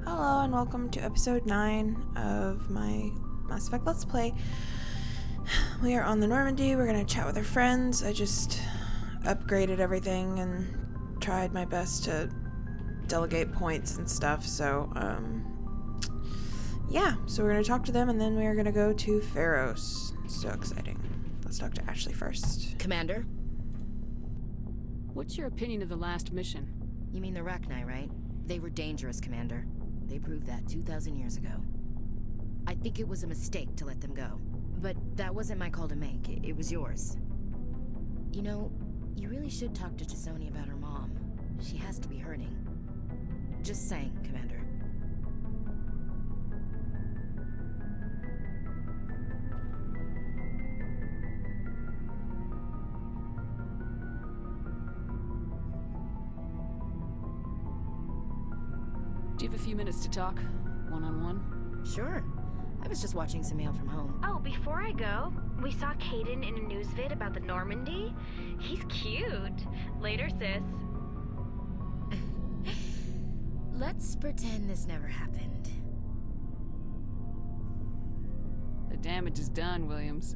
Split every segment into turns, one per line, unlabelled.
Hello and welcome to episode 9 of my Mass Effect Let's Play. We are on the Normandy. We're going to chat with our friends. I just upgraded everything and tried my best to delegate points and stuff. So, yeah. So we're going to talk to them and then we're going to go to Feros. So exciting. Let's talk to Ashley first.
Commander?
What's your opinion of the last mission?
You mean the Rachni, right? They were dangerous, Commander. They proved that 2,000 years ago. I think it was a mistake to let them go. But that wasn't my call to make. It was yours. You know, you really should talk to T'Soni about her mom. She has to be hurting. Just saying, Commander.
Do you have a few minutes to talk? One-on-one?
Sure. I was just watching some mail from home.
Oh, before I go, we saw Caden in a news vid about the Normandy. He's cute. Later, sis.
Let's pretend this never happened.
The damage is done, Williams.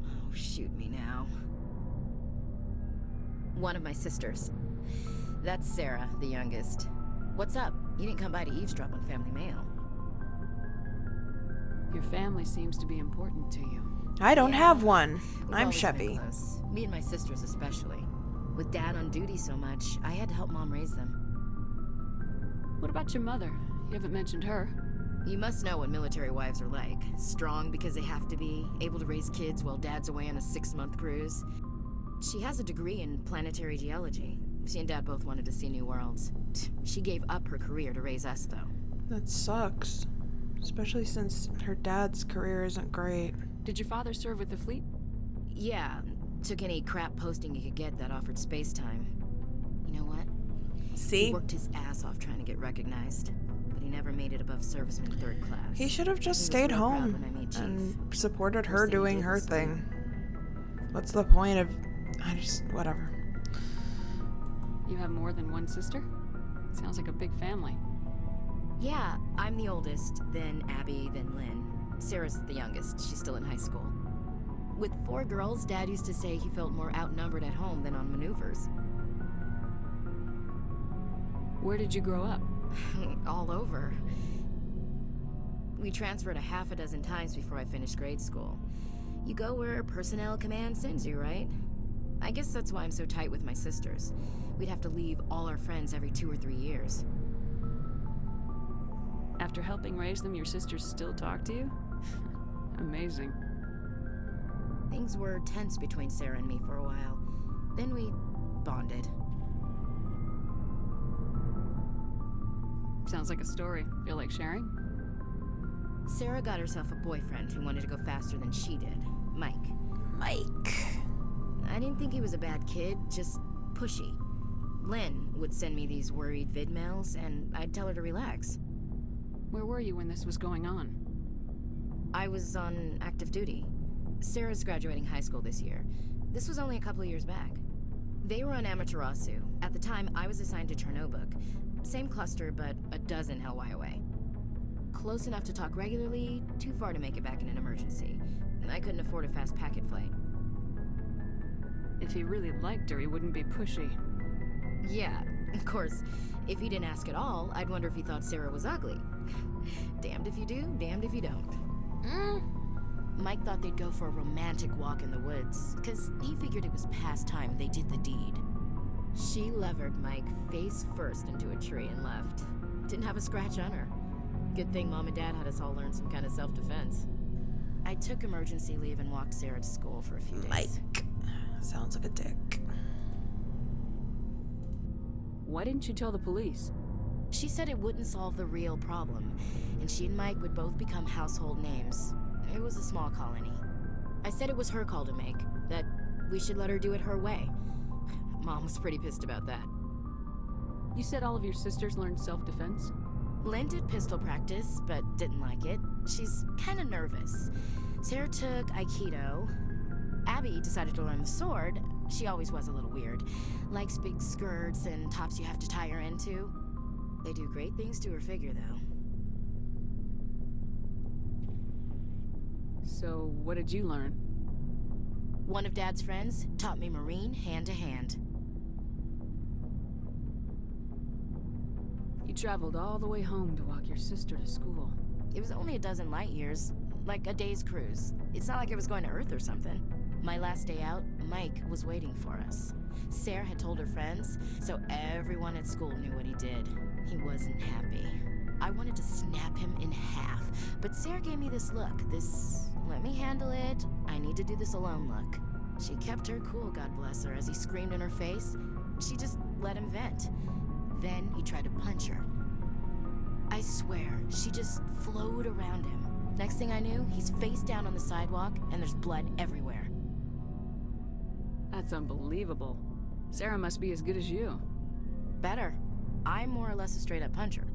Oh, shoot me now. One of my sisters. That's Sarah, the youngest. What's up? You didn't come by to eavesdrop on family mail.
Your family seems to be important to you.
I don't have one.
We've
I'm
always been
Sheppy.
close. Me and my sisters especially. With Dad on duty so much, I had to help Mom raise them.
What about your mother? You haven't mentioned her.
You must know what military wives are like. Strong because they have to be, able to raise kids while Dad's away on a 6-month cruise. She has a degree in planetary geology. She and Dad both wanted to see new worlds. She gave up her career to raise us, though.
That sucks. Especially since her dad's career isn't great.
Did your father serve with the fleet?
Yeah, took any crap posting he could get that offered space time. You know what?
See?
He worked his ass off trying to get recognized, but he never made it above serviceman 3rd class.
He should have just
He was
stayed
real proud
home
when I made Chief.
and supported
First
her
thing he
doing
did
her
was
thing. What's the point of... whatever.
You have more than one sister? Sounds like a big family.
Yeah, I'm the oldest, then Abby, then Lynn. Sarah's the youngest. She's still in high school. With 4 girls, Dad used to say he felt more outnumbered at home than on maneuvers.
Where did you grow up?
All over. We transferred a half a dozen times before I finished grade school. You go where personnel command sends you, right? I guess that's why I'm so tight with my sisters. We'd have to leave all our friends every 2 or 3 years.
After helping raise them, your sisters still talk to you? Amazing.
Things were tense between Sarah and me for a while. Then we bonded.
Sounds like a story. Feel like sharing?
Sarah got herself a boyfriend who wanted to go faster than she did. Mike. I didn't think he was a bad kid, just pushy. Lynn would send me these worried vid mails, and I'd tell her to relax.
Where were you when this was going on?
I was on active duty. Sarah's graduating high school this year. This was only a couple of years back. They were on Amaterasu. At the time, I was assigned to Chernobog. Same cluster, but a dozen LY away. Close enough to talk regularly, too far to make it back in an emergency. I couldn't afford a fast packet flight.
If he really liked her, he wouldn't be pushy.
Yeah, of course, if he didn't ask at all, I'd wonder if he thought Sarah was ugly. Damned if you do, damned if you don't. Mike thought they'd go for a romantic walk in the woods, because he figured it was past time they did the deed. She levered Mike face first into a tree and left. Didn't have a scratch on her. Good thing Mom and Dad had us all learn some kind of self-defense. I took emergency leave and walked Sarah to school for a few days.
Mike. Sounds like a dick.
Why didn't you tell the police?
She said it wouldn't solve the real problem, and she and Mike would both become household names. It was a small colony. I said it was her call to make, that we should let her do it her way. Mom was pretty pissed about that.
You said all of your sisters learned self-defense?
Lynn did pistol practice, but didn't like it. She's kind of nervous. Sarah took Aikido. Abby decided to learn the sword. She always was a little weird. Likes big skirts and tops you have to tie her into. They do great things to her figure, though.
So, what did you learn?
One of Dad's friends taught me Marine hand to hand.
You traveled all the way home to walk your sister to school.
It was only a dozen light years, like a day's cruise. It's not like I was going to Earth or something. My last day out, Mike was waiting for us. Sarah had told her friends, so everyone at school knew what he did. He wasn't happy. I wanted to snap him in half, but Sarah gave me this look, this let me handle it, I need to do this alone look. She kept her cool, God bless her, as he screamed in her face. She just let him vent. Then he tried to punch her. I swear, she just flowed around him. Next thing I knew, he's face down on the sidewalk, and there's blood everywhere.
That's unbelievable. Sarah must be as good as you.
Better. I'm more or less a straight-up puncher.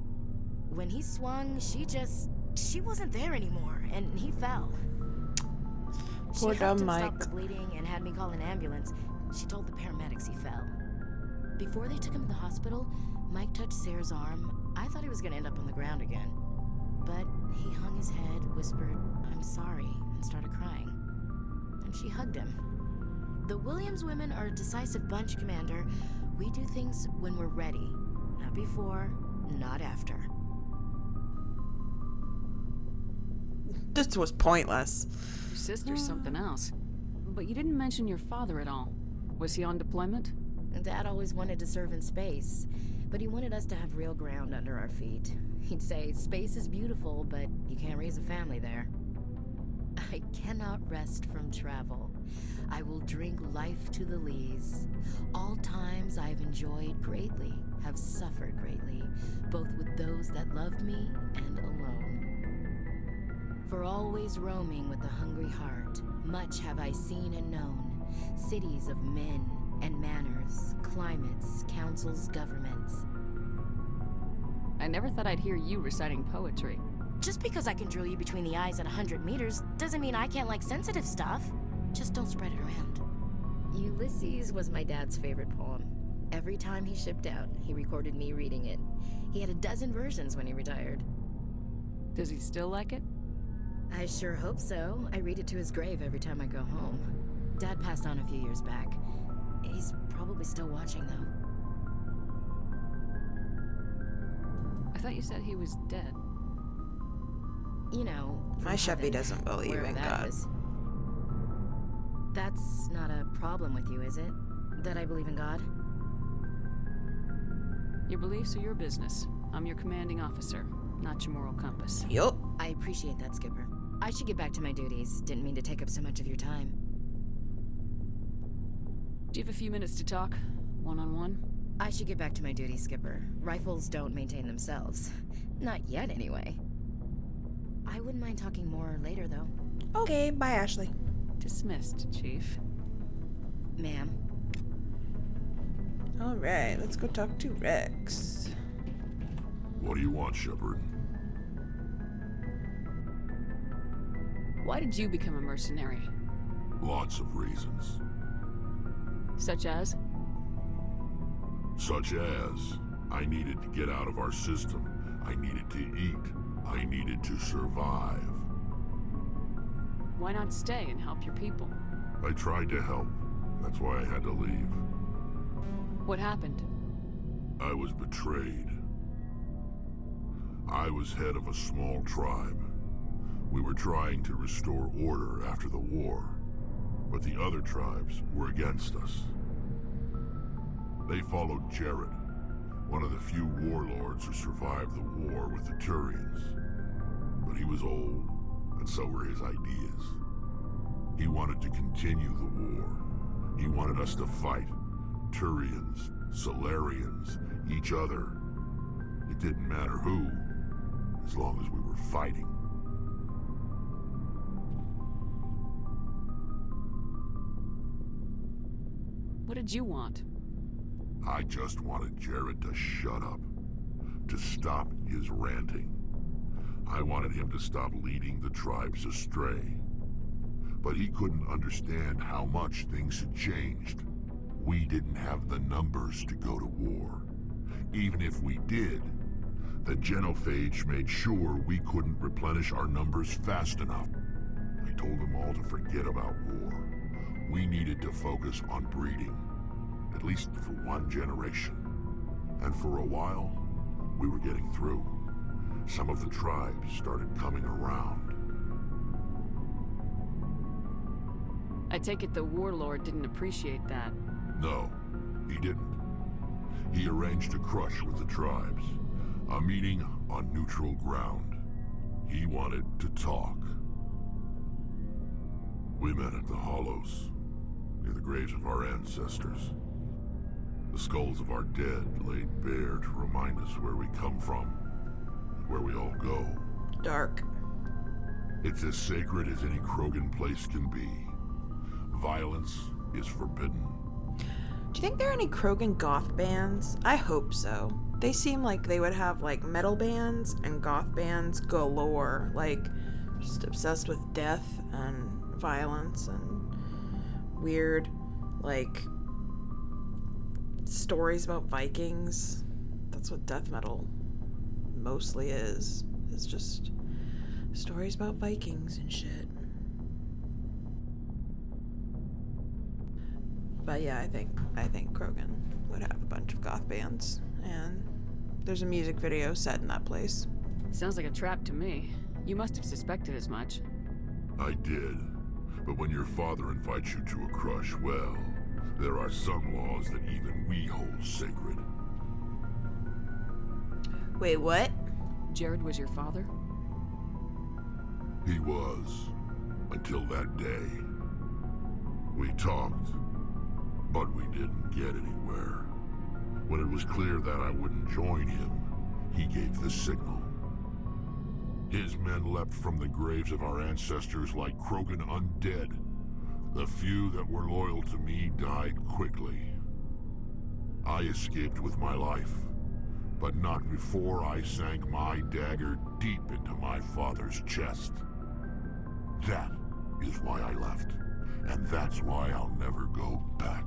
When he swung, she wasn't there anymore, and he fell.
Poor
She helped
dumb
him
Mike.
stop the bleeding and had me call an ambulance. She told the paramedics he fell. Before they took him to the hospital, Mike touched Sarah's arm. I thought he was gonna end up on the ground again. But he hung his head, whispered, "I'm sorry," and started crying. And she hugged him. The Williams women are a decisive bunch, Commander. We do things when we're ready. Not before, not after.
This was pointless.
Your sister's something else. But you didn't mention your father at all. Was he on deployment?
Dad always wanted to serve in space, but he wanted us to have real ground under our feet. He'd say, space is beautiful, but you can't raise a family there. I cannot rest from travel. I will drink life to the lees. All times I've enjoyed greatly, have suffered greatly, both with those that loved me and alone. For always roaming with a hungry heart, much have I seen and known, cities of men and manners, climates, councils, governments.
I never thought I'd hear you reciting poetry.
Just because I can drill you between the eyes at 100 meters doesn't mean I can't like sensitive stuff. Just don't spread it around. Ulysses was my dad's favorite poem. Every time he shipped out, he recorded me reading it. He had a dozen versions when he retired.
Does he still like it?
I sure hope so. I read it to his grave every time I go home. Dad passed on a few years back. He's probably still watching, though.
I thought you said he was dead.
You know, from
My Sheppy
heaven,
doesn't believe
wherever
in
that
God.
is. That's not a problem with you, is it? That I believe in God?
Your beliefs are your business. I'm your commanding officer, not your moral compass.
Yup.
I appreciate that, Skipper. I should get back to my duties. Didn't mean to take up so much of your time.
Do you have a few minutes to talk? One-on-one?
I should get back to my duties, Skipper. Rifles don't maintain themselves. Not yet, anyway. I wouldn't mind talking more later, though.
Okay, bye, Ashley.
Dismissed, Chief.
Ma'am.
Alright, let's go talk to Rex.
What do you want, Shepard?
Why did you become a mercenary?
Lots of reasons.
Such as?
Such as, I needed to get out of our system. I needed to eat. I needed to survive.
Why not stay and help your people?
I tried to help. That's why I had to leave.
What happened?
I was betrayed. I was head of a small tribe. We were trying to restore order after the war, but the other tribes were against us. They followed Jared, one of the few warlords who survived the war with the Turians. But he was old, and so were his ideas. He wanted to continue the war. He wanted us to fight. Turians, Solarians, each other. It didn't matter who, as long as we were fighting.
What did you want?
I just wanted Jared to shut up, to stop his ranting. I wanted him to stop leading the tribes astray. But he couldn't understand how much things had changed. We didn't have the numbers to go to war. Even if we did, the genophage made sure we couldn't replenish our numbers fast enough. I told them all to forget about war. We needed to focus on breeding, at least for one generation. And for a while, we were getting through. Some of the tribes started coming around.
I take it the warlord didn't appreciate that.
No, he didn't. He arranged a crush with the tribes. A meeting on neutral ground. He wanted to talk. We met at the Hollows, near the graves of our ancestors. The skulls of our dead laid bare to remind us where we come from, and where we all go.
Dark.
It's as sacred as any Krogan place can be. Violence is forbidden.
Do you think there are any Krogan goth bands? I hope so. They seem like they would have like metal bands and goth bands galore, like just obsessed with death and violence and weird like stories about Vikings. That's what death metal mostly is. It's just stories about Vikings and shit. But yeah, I think Krogan would have a bunch of goth bands, and there's a music video set in that place.
Sounds like a trap to me. You must have suspected as much.
I did. But when your father invites you to a crush, well, there are some laws that even we hold sacred.
Wait, what?
Jared was your father?
He was. Until that day. We talked, but we didn't get anywhere. When it was clear that I wouldn't join him, he gave the signal. His men leapt from the graves of our ancestors like Krogan undead. The few that were loyal to me died quickly. I escaped with my life, but not before I sank my dagger deep into my father's chest. That is why I left, and that's why I'll never go back.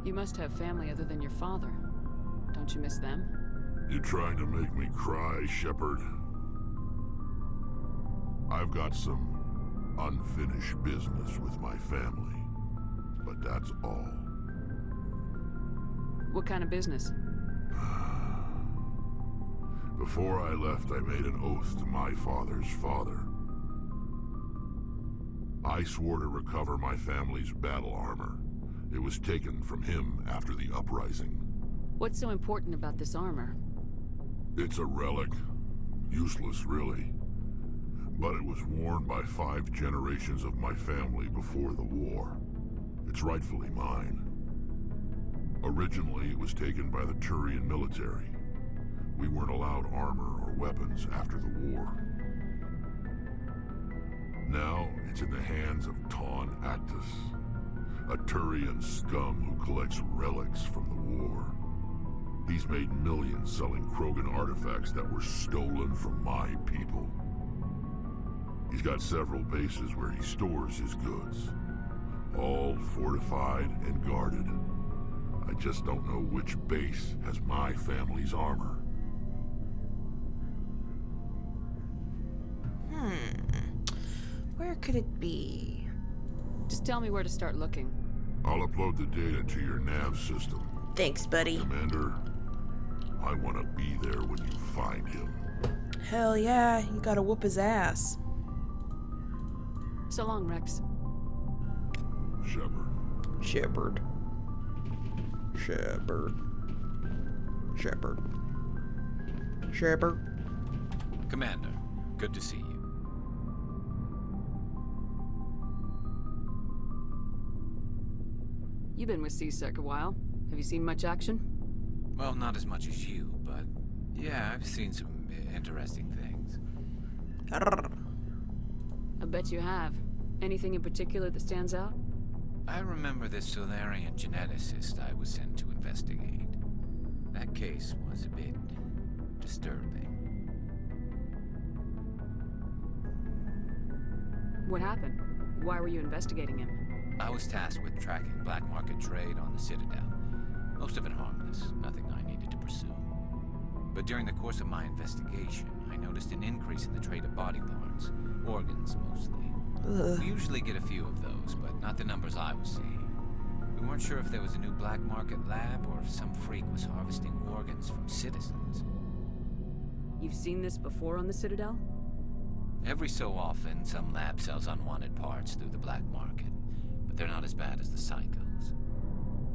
You must have family other than your father. Don't you miss them?
You trying to make me cry, Shepard? I've got some unfinished business with my family, but that's all.
What kind of business?
Before I left, I made an oath to my father's father. I swore to recover my family's battle armor. It was taken from him after the uprising.
What's so important about this armor?
It's a relic. Useless, really. But it was worn by 5 generations of my family before the war. It's rightfully mine. Originally, it was taken by the Turian military. We weren't allowed armor or weapons after the war. Now, it's in the hands of Taun Actus, a Turian scum who collects relics from the war. He's made millions selling Krogan artifacts that were stolen from my people. He's got several bases where he stores his goods, all fortified and guarded. I just don't know which base has my family's armor.
Where could it be?
Just tell me where to start looking.
I'll upload the data to your nav system.
Thanks, buddy.
Commander, I want to be there when you find him.
Hell yeah, you gotta whoop his ass.
So long, Rex.
Shepard.
Shepard. Shepard. Shepard. Shepard.
Commander, good to see you.
You've been with C-Sec a while. Have you seen much action?
Well, not as much as you, but yeah, I've seen some interesting things.
I bet you have. Anything in particular that stands out?
I remember this Solarian geneticist I was sent to investigate. That case was a bit disturbing.
What happened? Why were you investigating him?
I was tasked with tracking black market trade on the Citadel. Most of it harmless, nothing I needed to pursue. But during the course of my investigation, I noticed an increase in the trade of body parts, organs mostly.
Ugh.
We usually get a few of those, but not the numbers I was seeing. We weren't sure if there was a new black market lab or if some freak was harvesting organs from citizens.
You've seen this before on the Citadel?
Every so often, some lab sells unwanted parts through the black market, but they're not as bad as the psychos.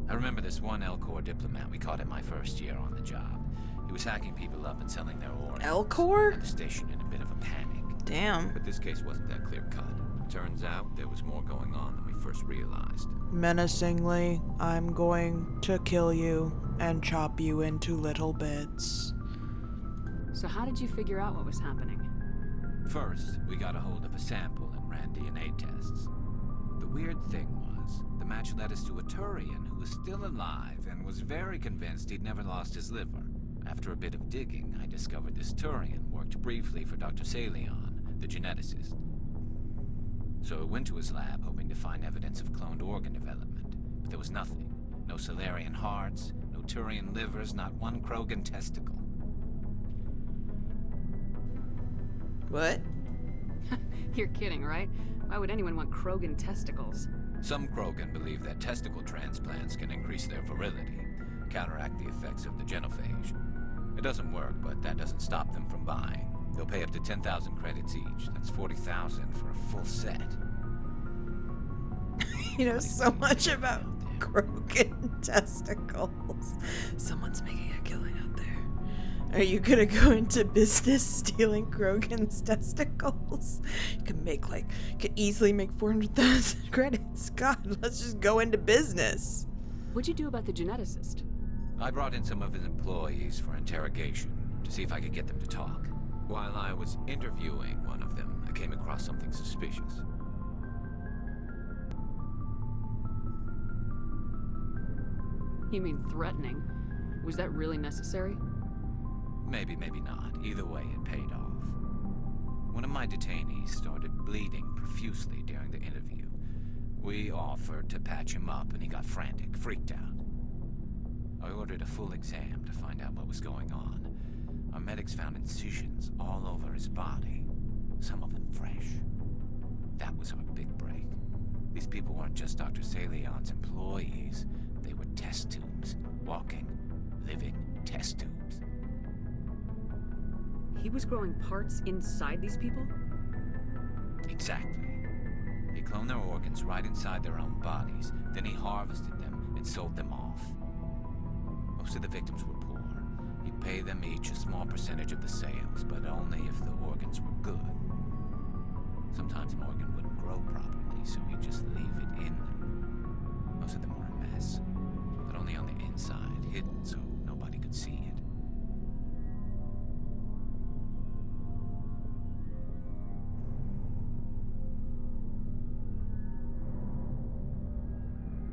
I remember this one Elcor diplomat we caught in my first year on the job. He was hacking people up and selling their organs.
Elcor?
At the station in a bit of a panic.
Damn.
But this case wasn't that clear-cut. Turns out there was more going on than we first realized.
Menacingly, I'm going to kill you and chop you into little bits.
So how did you figure out what was happening?
First, we got a hold of a sample and ran DNA tests. The weird thing was, the match led us to a Turian who was still alive and was very convinced he'd never lost his liver. After a bit of digging, I discovered this Turian worked briefly for Dr. Salion, the geneticist. So I went to his lab hoping to find evidence of cloned organ development, but there was nothing. No Salarian hearts, no Turian livers, not one Krogan testicle.
What?
You're kidding, right? Why would anyone want Krogan testicles?
Some Krogan believe that testicle transplants can increase their virility, counteract the effects of the genophage. It doesn't work, but that doesn't stop them from buying. They'll pay up to 10,000 credits each. That's 40,000 for a full set.
You know so much about Krogan testicles. Someone's making a killing out there. Are you gonna go into business stealing Krogan's testicles? You could easily make 400,000 credits. God, let's just go into business.
What'd you do about the geneticist?
I brought in some of his employees for interrogation to see if I could get them to talk. While I was interviewing one of them, I came across something suspicious.
You mean threatening? Was that really necessary?
Maybe, maybe not. Either way, it paid off. One of my detainees started bleeding profusely during the interview. We offered to patch him up, and he got frantic, freaked out. I ordered a full exam to find out what was going on. Our medics found incisions all over his body, some of them fresh. That was our big break. These people weren't just Dr. Salion's employees. They were test tubes. Walking, living test tubes.
He was growing parts inside these people?
Exactly. He cloned their organs right inside their own bodies. Then he harvested them and sold them off. Most of the victims were poor. He'd pay them each a small percentage of the sales, but only if the organs were good. Sometimes an organ wouldn't grow properly, so he'd just leave it in them. Most of them were a mess, but only on the inside, hidden so nobody could see it.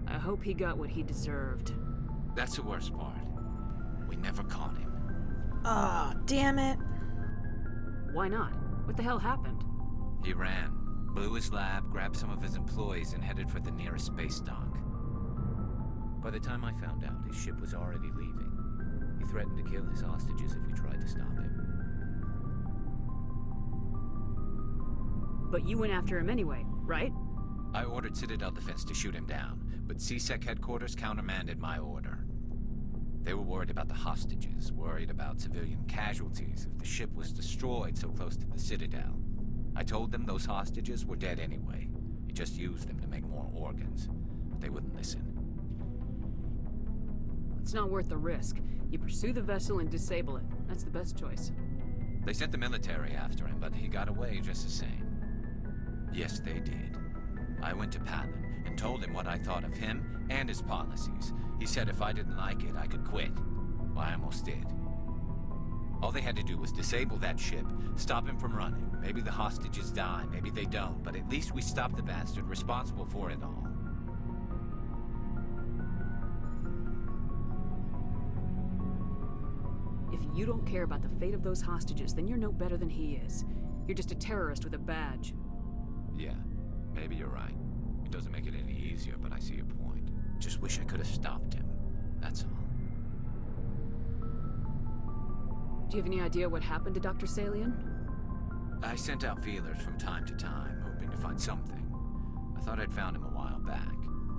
I hope he got what he deserved.
That's the worst part. We never caught him.
Aw, damn it.
Why not? What the hell happened?
He ran, blew his lab, grabbed some of his employees, and headed for the nearest space dock. By the time I found out, his ship was already leaving. He threatened to kill his hostages if we tried to stop him.
But you went after him anyway, right?
I ordered Citadel Defense to shoot him down, but CSEC headquarters countermanded my order. They were worried about the hostages, worried about civilian casualties if the ship was destroyed so close to the Citadel. I told them those hostages were dead anyway. He just used them to make more organs, but they wouldn't listen.
It's not worth the risk. You pursue the vessel and disable it. That's the best choice.
They sent the military after him, but he got away just the same. Yes, they did. I went to Palin and told him what I thought of him and his policies. He said if I didn't like it, I could quit. Well, I almost did. All they had to do was disable that ship, stop him from running. Maybe the hostages die, maybe they don't, but at least we stopped the bastard responsible for it all.
If you don't care about the fate of those hostages, then you're no better than he is. You're just a terrorist with a badge.
Yeah, maybe you're right. It doesn't make it any easier, but I see your point. Just wish I could have stopped him. that's all.
Do you have any idea what happened to Dr. Salian?
I sent out feelers from time to time, hoping to find something. I thought I'd found him a while back.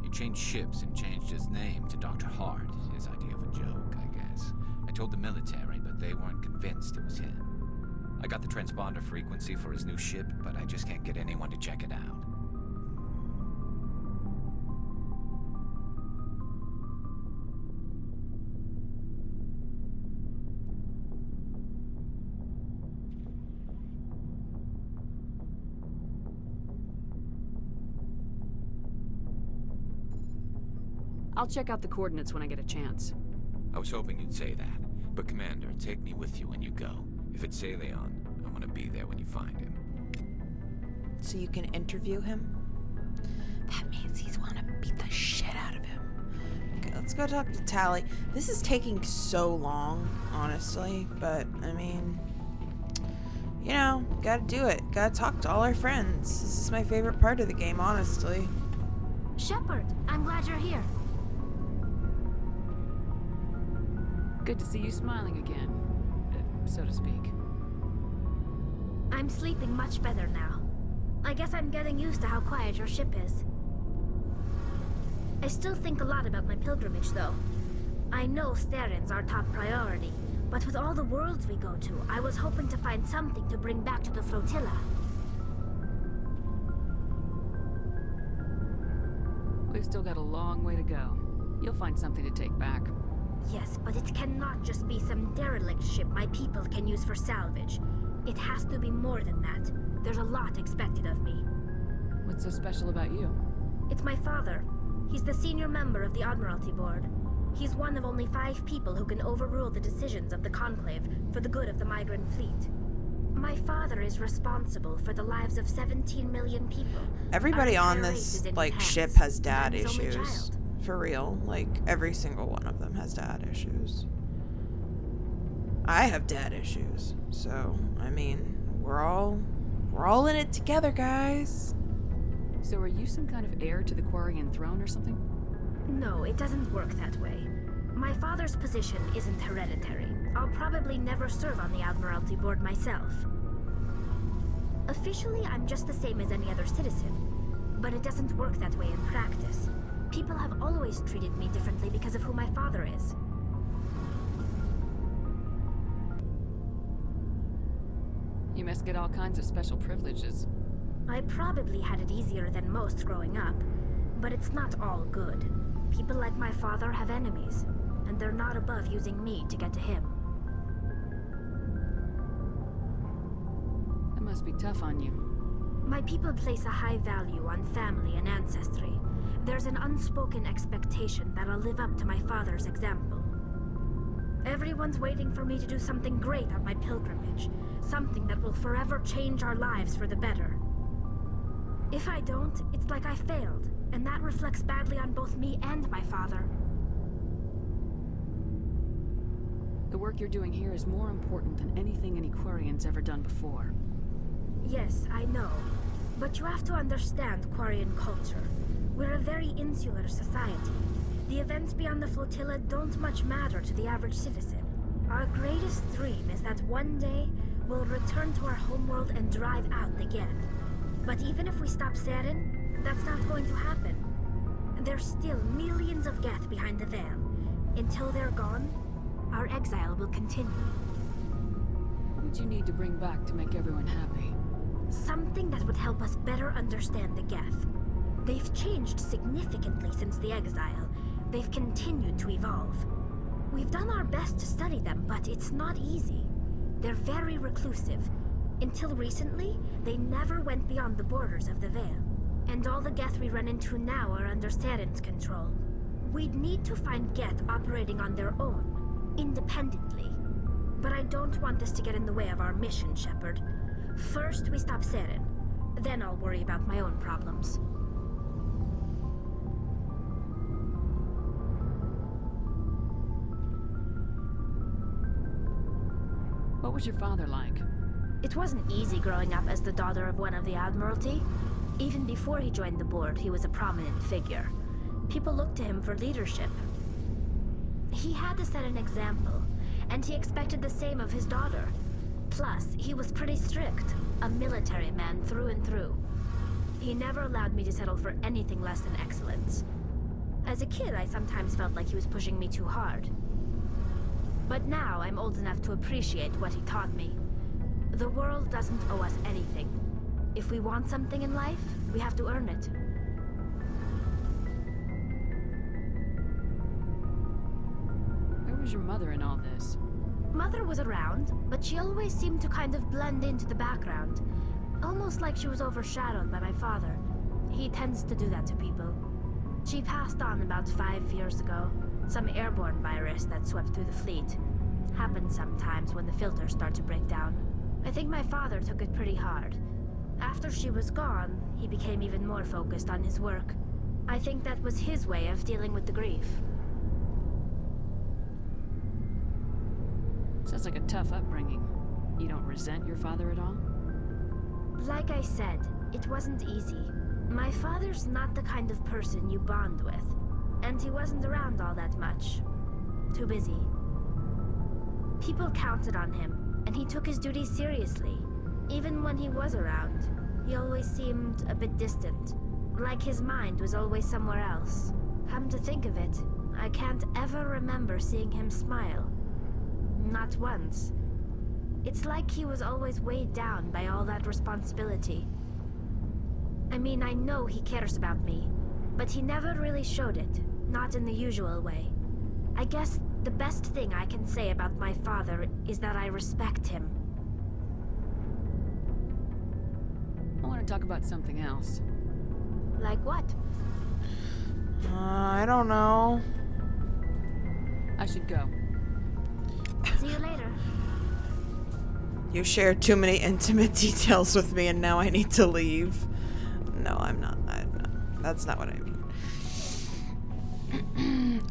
He changed ships and changed his name to Dr. Hart, his idea of a joke, I guess. I told the military, but they weren't convinced it was him. I got the transponder frequency for his new ship, but I just can't get anyone to check it out.
I'll check out the coordinates when I get a chance.
I was hoping you'd say that. But Commander, take me with you when you go. If it's Salion, I want to be there when you find him.
So you can interview him? That means he's want to beat the shit out of him. Okay, let's go talk to Tally. This is taking so long, honestly. But, I mean, you know, gotta do it. Gotta talk to all our friends. This is my favorite part of the game, honestly.
Shepard, I'm glad you're here.
Good to see you smiling again, so to speak.
I'm sleeping much better now. I guess I'm getting used to how quiet your ship is. I still think a lot about my pilgrimage, though. I know Staren's our top priority, but with all the worlds we go to, I was hoping to find something to bring back to the flotilla.
We've still got a long way to go. You'll find something to take back.
Yes, but it cannot just be some derelict ship my people can use for salvage. It has to be more than that. There's a lot expected of me.
What's so special about you?
It's my father. He's the senior member of the Admiralty Board. He's one of only 5 people who can overrule the decisions of the Conclave for the good of the migrant fleet. My father is responsible for the lives of 17 million people.
Everybody
Our
on
entire race
this,
is in
like,
his
ship
hands.
has dad
I'm his only
issues.
child.
For real. Like, every single one of them has dad issues. I have dad issues. So, I mean, we're all in it together, guys.
So are you some kind of heir to the Quarian throne or something?
No, it doesn't work that way. My father's position isn't hereditary. I'll probably never serve on the Admiralty Board myself. Officially, I'm just the same as any other citizen. But it doesn't work that way in practice. People have always treated me differently because of who my father is.
You must get all kinds of special privileges.
I probably had it easier than most growing up, but it's not all good. People like my father have enemies, and they're not above using me to get to him.
That must be tough on you.
My people place a high value on family and ancestry. There's an unspoken expectation that I'll live up to my father's example. Everyone's waiting for me to do something great on my pilgrimage, something that will forever change our lives for the better. If I don't, it's like I failed, and that reflects badly on both me and my father.
The work you're doing here is more important than anything any Quarian's ever done before.
Yes, I know. But you have to understand Quarian culture. We're a very insular society. The events beyond the flotilla don't much matter to the average citizen. Our greatest dream is that one day we'll return to our homeworld and drive out the Geth. But even if we stop Saren, that's not going to happen. There's still millions of Geth behind the veil. Until they're gone, our exile will continue.
What would you need to bring back to make everyone happy?
Something that would help us better understand the Geth. They've changed significantly since the exile. They've continued to evolve. We've done our best to study them, but it's not easy. They're very reclusive. Until recently, they never went beyond the borders of the Veil. And all the Geth we run into now are under Saren's control. We'd need to find Geth operating on their own, independently. But I don't want this to get in the way of our mission, Shepard. First, we stop Saren. Then I'll worry about my own problems.
What was your father like?
It wasn't easy growing up as the daughter of one of the Admiralty. Even before he joined the board, he was a prominent figure. People looked to him for leadership. He had to set an example, and he expected the same of his daughter. Plus, he was pretty strict, a military man through and through. He never allowed me to settle for anything less than excellence. As a kid, I sometimes felt like he was pushing me too hard. But now I'm old enough to appreciate what he taught me. The world doesn't owe us anything. If we want something in life, we have to earn it.
Where was your mother in all this?
Mother was around, but she always seemed to kind of blend into the background. Almost like she was overshadowed by my father. He tends to do that to people. She passed on about 5 years ago. Some airborne virus that swept through the fleet. Happens sometimes when the filters start to break down. I think my father took it pretty hard. After she was gone, he became even more focused on his work. I think that was his way of dealing with the grief.
Sounds like a tough upbringing. You don't resent your father at all?
Like I said, it wasn't easy. My father's not the kind of person you bond with. And he wasn't around all that much. Too busy. People counted on him, and he took his duties seriously. Even when he was around, he always seemed a bit distant. Like his mind was always somewhere else. Come to think of it, I can't ever remember seeing him smile. Not once. It's like he was always weighed down by all that responsibility. I mean, I know he cares about me, but he never really showed it, not in the usual way. I guess the best thing I can say about my father is that I respect him.
I want to talk about something else.
Like what?
I don't know.
I should go.
See you later.
You shared too many intimate details with me and now I need to leave. No, I'm not. That's not what I mean.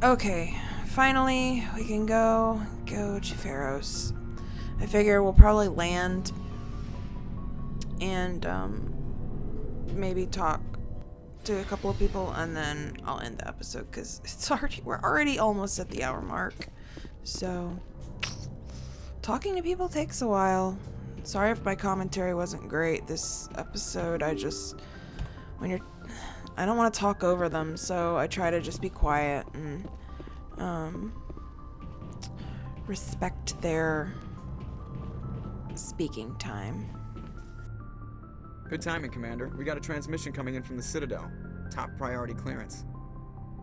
Okay, finally we can go to Feros. I figure we'll probably land and maybe talk to a couple of people and then I'll end the episode because we're already almost at the hour mark. So talking to people takes a while. Sorry if my commentary wasn't great this episode. I don't want to talk over them, so I try to just be quiet and respect their speaking time.
Good timing, Commander. We got a transmission coming in from the Citadel. Top priority clearance.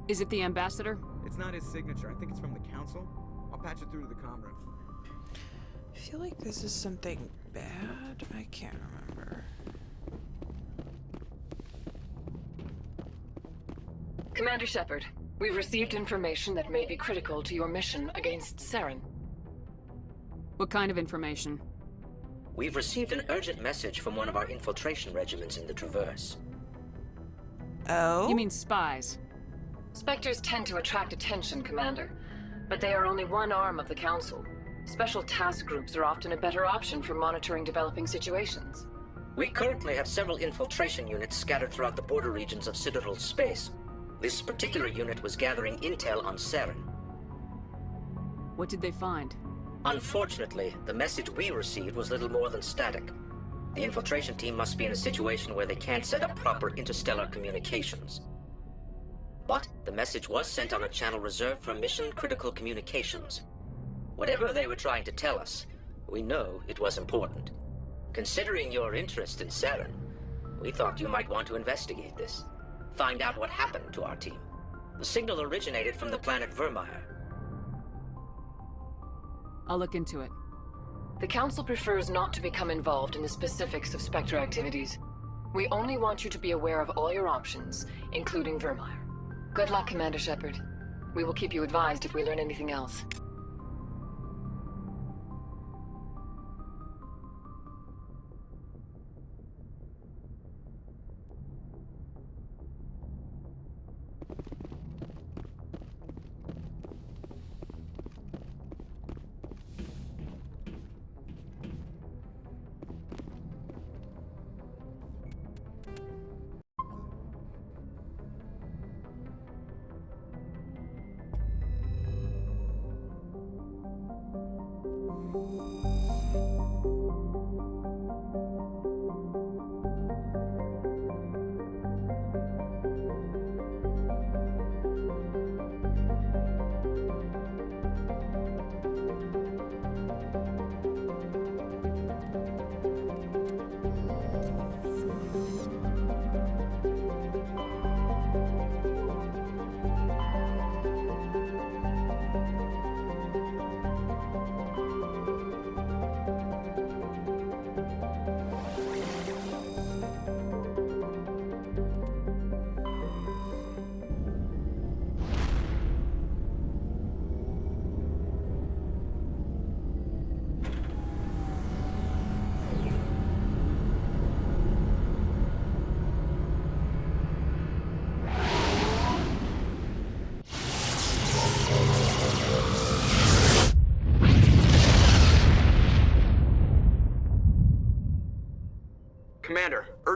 Is it the ambassador?
It's not his signature. I think it's from the Council. I'll patch it through to the comm room.
I feel like this is something bad. I can't remember.
Commander Shepard, we've received information that may be critical to your mission against Saren.
What kind of information?
We've received an urgent message from one of our infiltration regiments in the Traverse.
Oh?
You mean spies?
Spectres tend to attract attention, Commander, but they are only one arm of the Council. Special task groups are often a better option for monitoring developing situations.
We currently have several infiltration units scattered throughout the border regions of Citadel space. This particular unit was gathering intel on Saren.
What did they find?
Unfortunately, the message we received was little more than static. The infiltration team must be in a situation where they can't set up proper interstellar communications. But the message was sent on a channel reserved for mission-critical communications. Whatever they were trying to tell us, we know it was important. Considering your interest in Saren, we thought you might want to investigate this. Find out what happened to our team. The signal originated from the planet Vermeer.
I'll look into it.
The Council prefers not to become involved in the specifics of Spectre activities. We only want you to be aware of all your options, including Vermeer. Good luck, Commander Shepard. We will keep you advised if we learn anything else.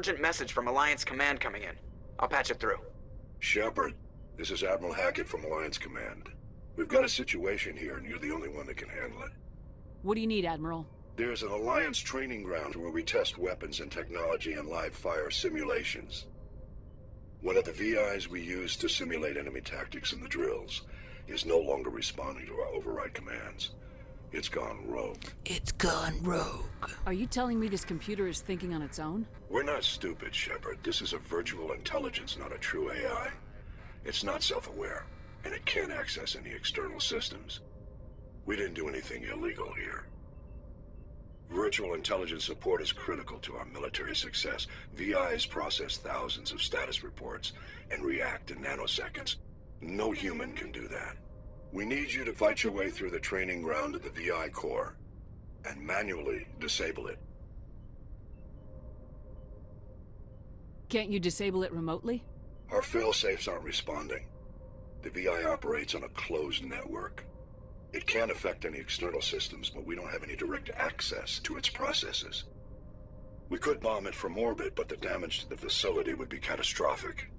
urgent message from Alliance Command coming in. I'll patch it through.
Shepard, this is Admiral Hackett from Alliance Command. We've got a situation here, and you're the only one that can handle it.
What do you need, Admiral?
There's an Alliance training ground where we test weapons and technology in live fire simulations. One of the VIs we use to simulate enemy tactics in the drills is no longer responding to our override commands. It's gone rogue.
It's gone rogue.
Are you telling me this computer is thinking on its own?
We're not stupid, Shepard. This is a virtual intelligence, not a true AI. It's not self-aware, and it can't access any external systems. We didn't do anything illegal here. Virtual intelligence support is critical to our military success. VIs process thousands of status reports and react in nanoseconds. No human can do that. We need you to fight your way through the training ground of the VI core and manually disable it.
Can't you disable it remotely?
Our failsafes aren't responding. The VI operates on a closed network. It can affect any external systems, but we don't have any direct access to its processes. We could bomb it from orbit, but the damage to the facility would be catastrophic.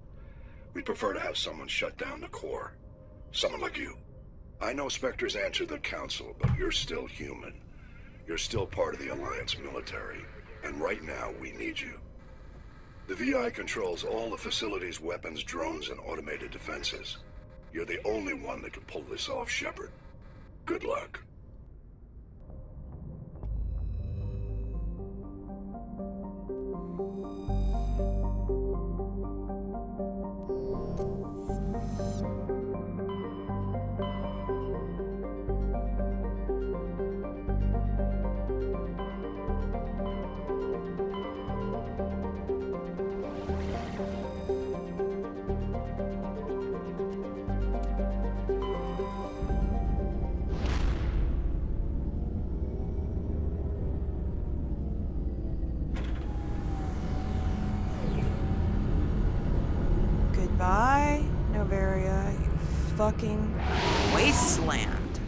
We'd prefer to have someone shut down the core. Someone like you. I know Spectres answer the Council, but you're still human. You're still part of the Alliance military, and right now we need you. The VI controls all the facility's weapons, drones, and automated defenses. You're the only one that can pull this off, Shepard. Good luck.
Goodbye, Novaria, you fucking wasteland.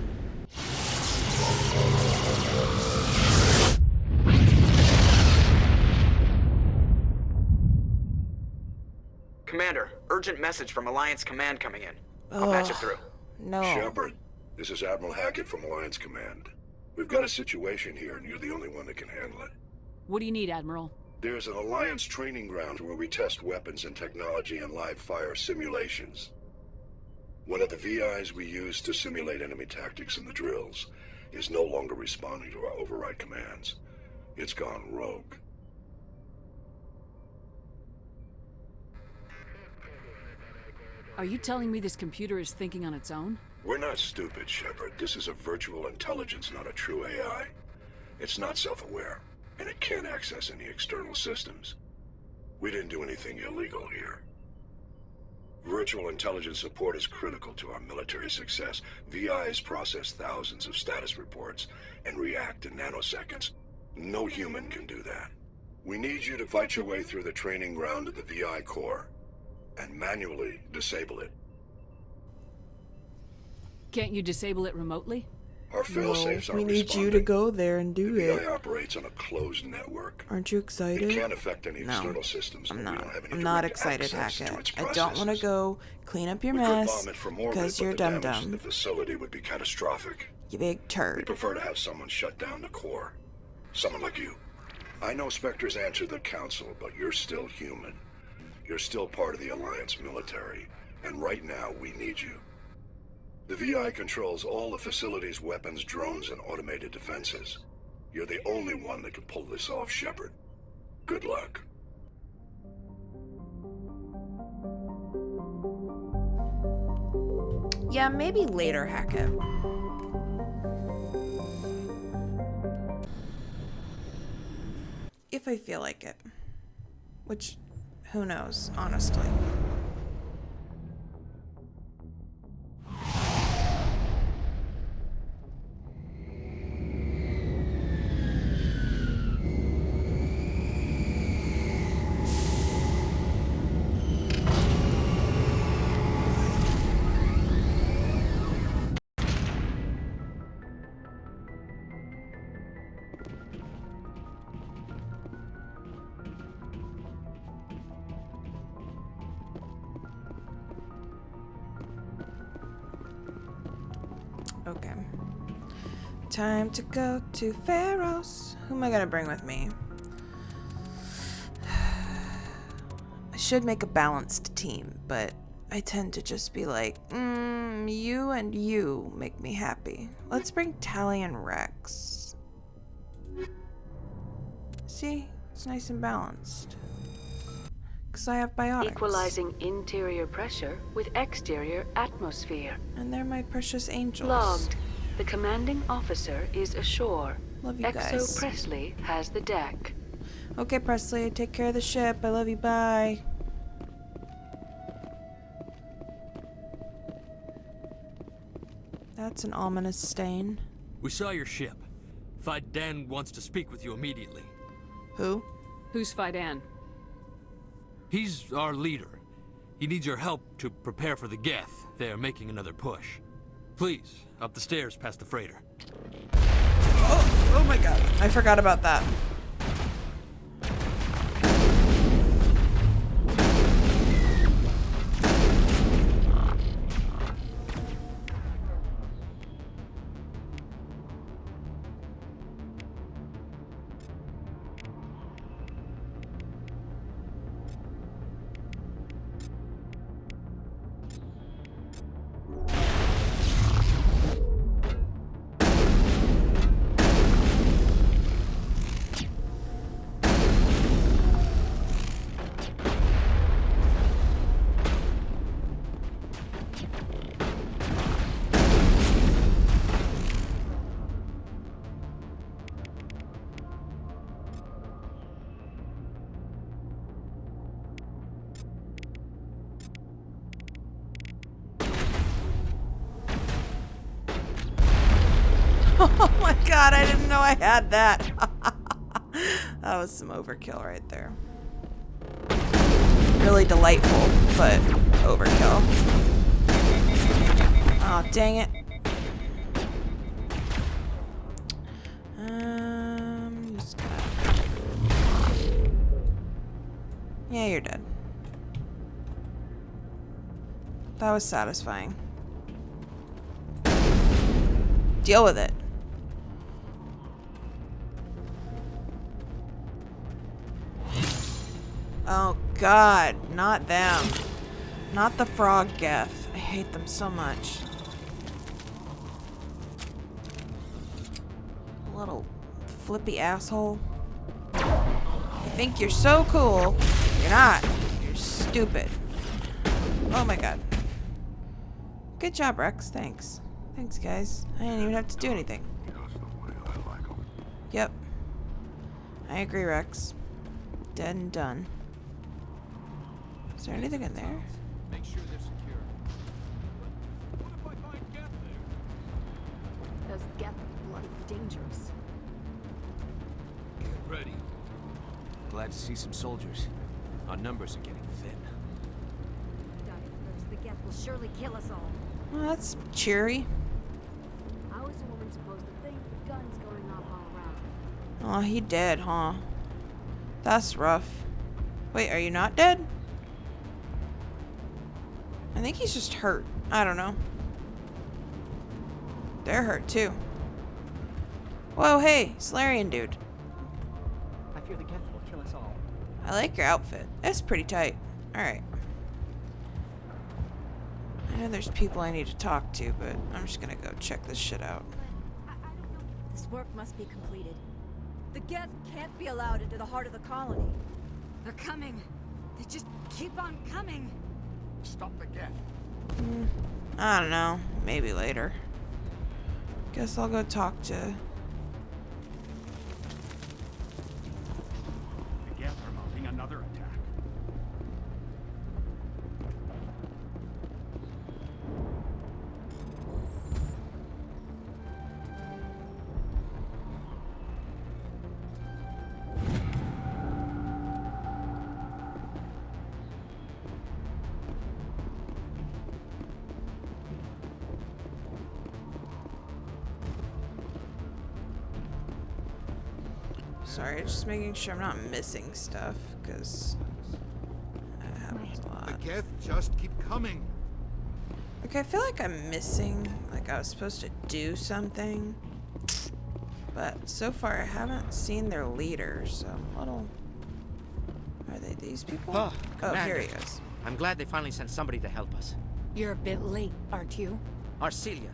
Commander, urgent message from Alliance Command coming in. I'll patch it through.
No.
Shepard, this is Admiral Hackett from Alliance Command. We've got a situation here, and you're the only one that can handle it.
What do you need, Admiral?
There's an Alliance training ground where we test weapons and technology in live fire simulations. One of the VIs we use to simulate enemy tactics in the drills is no longer responding to our override commands. It's gone rogue.
Are you telling me this computer is thinking on its own?
We're not stupid, Shepard. This is a virtual intelligence, not a true AI. It's not self-aware, and it can't access any external systems. We didn't do anything illegal here. Virtual intelligence support is critical to our military success. VIs process thousands of status reports and react in nanoseconds. No human can do that. We need you to fight your way through the training ground of the VI core and manually disable it.
Can't you disable it remotely?
Our failsafes
No,
aren't
we need you to
responding.
go there and do
The VI
it.
operates on a closed network.
Aren't you excited?
It can't affect any
No,
external systems.
I'm
but we
not.
don't have any
I'm not
direct
excited,
access to
Hackett.
its
I don't want to
processes.
go clean up your
We could
mess
bomb it from orbit,
because
but
you're
the
dumb
damage to
dumb.
the facility would be catastrophic.
You big
We
turd.
prefer to have someone shut down the core. Someone like you. I know Spectres answer the Council, but you're still human. You're still part of the Alliance military, and right now we need you. The VI controls all the facility's weapons, drones, and automated defenses. You're the only one that can pull this off, Shepard. Good luck.
Yeah, maybe later, Hackett. If I feel like it. Which, who knows, honestly. Okay. Time to go to Feros. Who am I gonna bring with me? I should make a balanced team, but I tend to just be like, you and you make me happy. Let's bring Tally and Rex. See? It's nice and balanced. Because I have biotics.
Equalizing interior pressure with exterior atmosphere.
And they're my precious angels.
Logged. The commanding officer is ashore.
Love you
Exo
guys.
Presley has the deck.
Okay, Presley, take care of the ship. I love you. Bye. That's an ominous stain.
We saw your ship. Fidan wants to speak with you immediately.
Who?
Who's Fidan?
He's our leader. He needs your help to prepare for the Geth. They're making another push. Please, up the stairs past the freighter.
Oh my god. I forgot about that. Oh my god, I didn't know I had that. That was some overkill right there. Really delightful, but overkill. Oh, dang it. Just gonna... Yeah, you're dead. That was satisfying. Deal with it. Oh god, not them. Not the frog Geth. I hate them so much. Little flippy asshole. You think you're so cool. You're not. You're stupid. Oh my god. Good job, Rex. Thanks. Thanks, guys. I didn't even have to do anything. Yep. I agree, Rex. Dead and done. Is there anything in there?
Make sure they're secure. What if I find Geth there?
Those Geth are bloody dangerous.
Get ready. Glad to see some soldiers. Our numbers are getting thin.
The Geth will surely kill us all.
Well, that's cheery.
How is a woman supposed to think with guns going off all around?
Oh, he dead, huh? That's rough. Wait, are you not dead? I think he's just hurt. I don't know. They're hurt too. Whoa, hey, Solarian dude.
I fear the Geth will kill us all.
I like your outfit. That's pretty tight. Alright. I know there's people I need to talk to, but I'm just gonna go check this shit out.
I don't know.
This work must be completed. The Geth can't be allowed into the heart of the colony. They're coming. They just keep on coming.
Stop the Geth.
I don't know. Maybe later. Guess I'll go talk to...
The Geth are mounting another attack.
Sorry, just making sure I'm not missing stuff, because that happens a lot.
The Geth just keep coming.
Okay, I feel like I'm missing, like I was supposed to do something. But so far I haven't seen their leader, so I'm a little... Are they these people?
Oh,
here he is.
I'm glad they finally sent somebody to help us.
You're a bit late, aren't you?
Arcelia.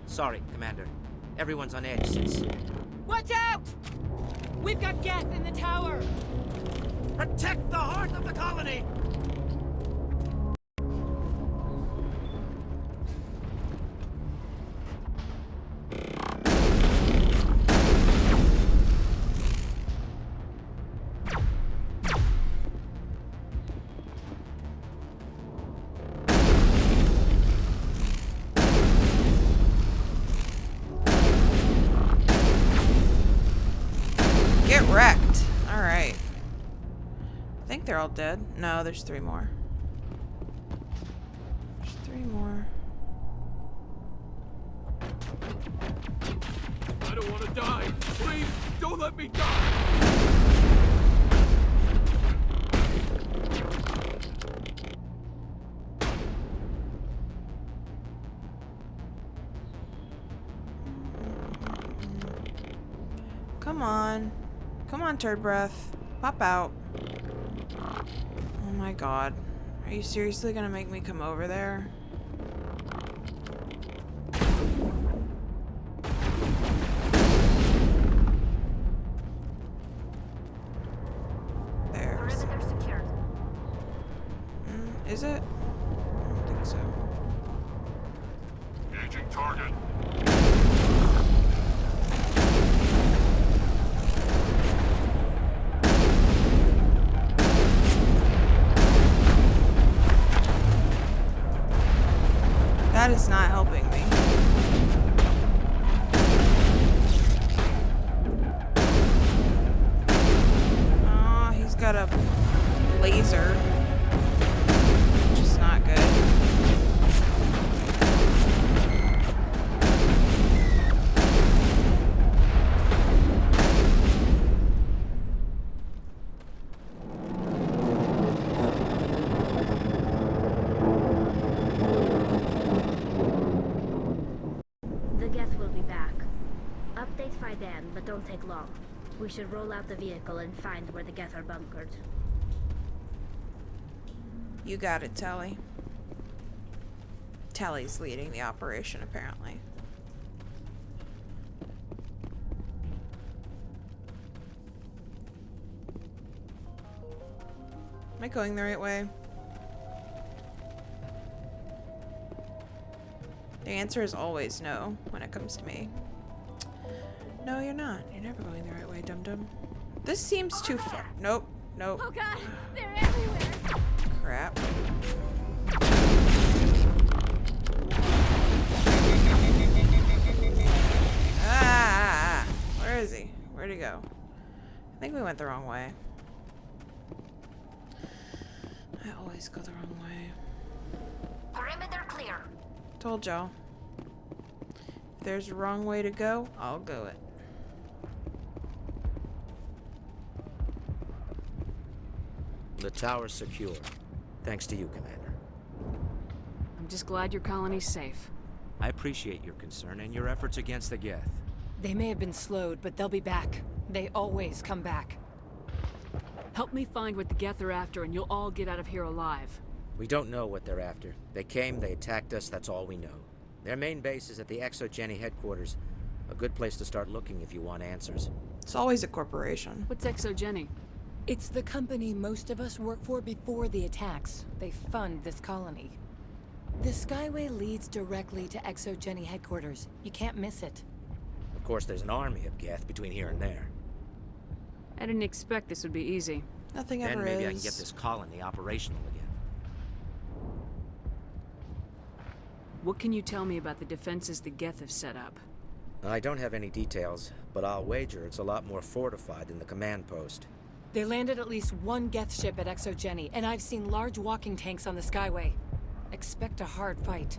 Sorry, Commander. Everyone's on edge since...
Watch out! We've got Geth in the tower!
Protect the heart of the colony!
Get wrecked. Alright. I think they're all dead. No, there's 3 more. There's 3 more.
I don't want to die. Please, don't let me die.
Come on. Come on, turd breath. Pop out. Oh my god. Are you seriously gonna make me come over there? There's...
Perimeter secured.
Is it? I don't think so.
Engaging target.
That is not helping me. Oh, he's got a laser, which is not good.
The Geth will be back. Update by then, but don't take long. We should roll out the vehicle and find where the Geth are bunkered.
You got it, Tally. Tally's leading the operation, apparently. Am I going the right way? The answer is always no when it comes to me. No, you're not. You're never going the right way, dum-dum. This seems too far. Nope. Nope.
Oh god, they're everywhere.
Crap. Ah! Where is he? Where'd he go? I think we went the wrong way. I always go the wrong way.
Perimeter clear.
Told y'all. If there's a wrong way to go, I'll go it.
The tower's secure. Thanks to you, Commander.
I'm just glad your colony's safe.
I appreciate your concern and your efforts against the Geth.
They may have been slowed, but they'll be back. They always come back.
Help me find what the Geth are after and you'll all get out of here alive.
We don't know what they're after. They came, they attacked us, that's all we know. Their main base is at the ExoGeni headquarters. A good place to start looking if you want answers.
It's always a corporation.
What's ExoGeni?
It's the company most of us work for before the attacks. They fund this colony. The Skyway leads directly to ExoGeni headquarters. You can't miss it.
Of course, there's an army of Geth between here and there.
I didn't expect this would be easy.
Nothing
Then
ever
maybe
is.
I can get this colony operational again.
What can you tell me about the defenses the Geth have set up?
I don't have any details, but I'll wager it's a lot more fortified than the command post.
They landed at least one Geth ship at ExoGeni, and I've seen large walking tanks on the Skyway. Expect a hard fight.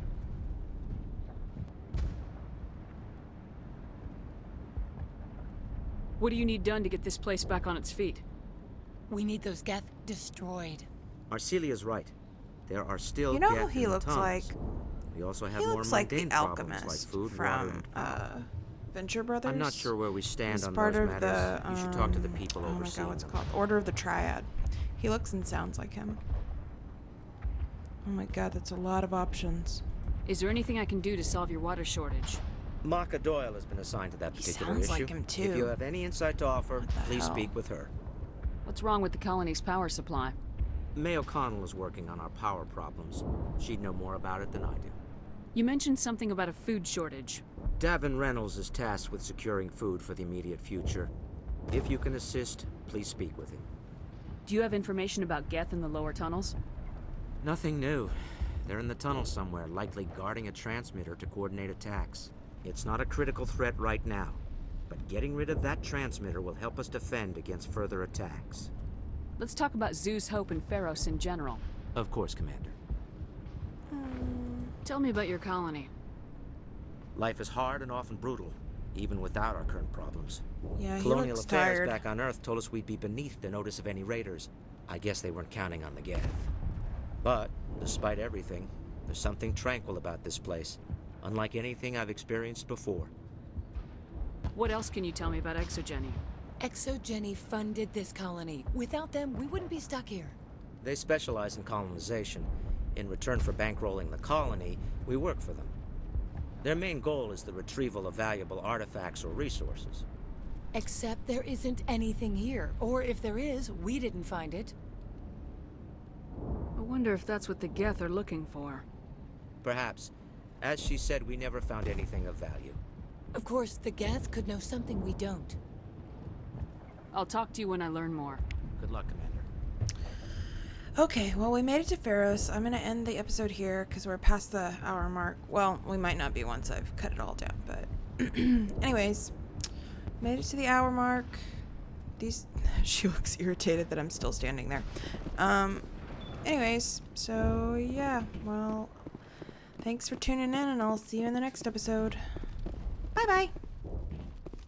What do you need done to get this place back on its feet?
We need those Geth destroyed.
Arcelia's right. There are still
You know
Geth
who he
in the
looks
tunnels.
like?
We also have
He
more
looks like the
mundane problems like
alchemist
food, water,
from
and power.
Venture Brothers.
I'm not sure where we stand
He's
on
part
those
of
matters.
the,
You should talk to the people
oh my
overseeing
god, what's it
them.
called? Order of the Triad. He looks and sounds like him. Oh my god, that's a lot of options.
Is there anything I can do to solve your water shortage?
Maka Doyle has been assigned to that particular
sounds
issue.
like him, too.
If you have any insight to offer, please
hell?
speak with her.
What's wrong with the colony's power supply?
May O'Connell is working on our power problems. She'd know more about it than I do.
You mentioned something about a food shortage.
Davin Reynolds is tasked with securing food for the immediate future. If you can assist, please speak with him.
Do you have information about Geth in the lower tunnels?
Nothing new. They're in the tunnel somewhere, likely guarding a transmitter to coordinate attacks. It's not a critical threat right now, but getting rid of that transmitter will help us defend against further attacks.
Let's talk about Zeus, Hope, and Feros in general.
Of course, Commander.
Tell me about your colony.
Life is hard and often brutal, even without our current problems.
Yeah, he
Colonial
looks
affairs
tired.
back on Earth told us we'd be beneath the notice of any raiders. I guess they weren't counting on the Geth. But, despite everything, there's something tranquil about this place, unlike anything I've experienced before.
What else can you tell me about Exogeny?
Exogeny funded this colony. Without them, we wouldn't be stuck here.
They specialize in colonization. In return for bankrolling the colony, we work for them. Their main goal is the retrieval of valuable artifacts or resources.
Except there isn't anything here. Or if there is, we didn't find it.
I wonder if that's what the Geth are looking for.
Perhaps. As she said, we never found anything of value.
Of course, the Geth could know something we don't.
I'll talk to you when I learn more.
Good luck, Commander.
Okay, well, we made it to Feros. I'm gonna end the episode here because we're past the hour mark. Well, we might not be once I've cut it all down, but anyways, made it to the hour mark. She looks irritated that I'm still standing there. Anyways, so yeah, well, thanks for tuning in, and I'll see you in the next episode. Bye bye.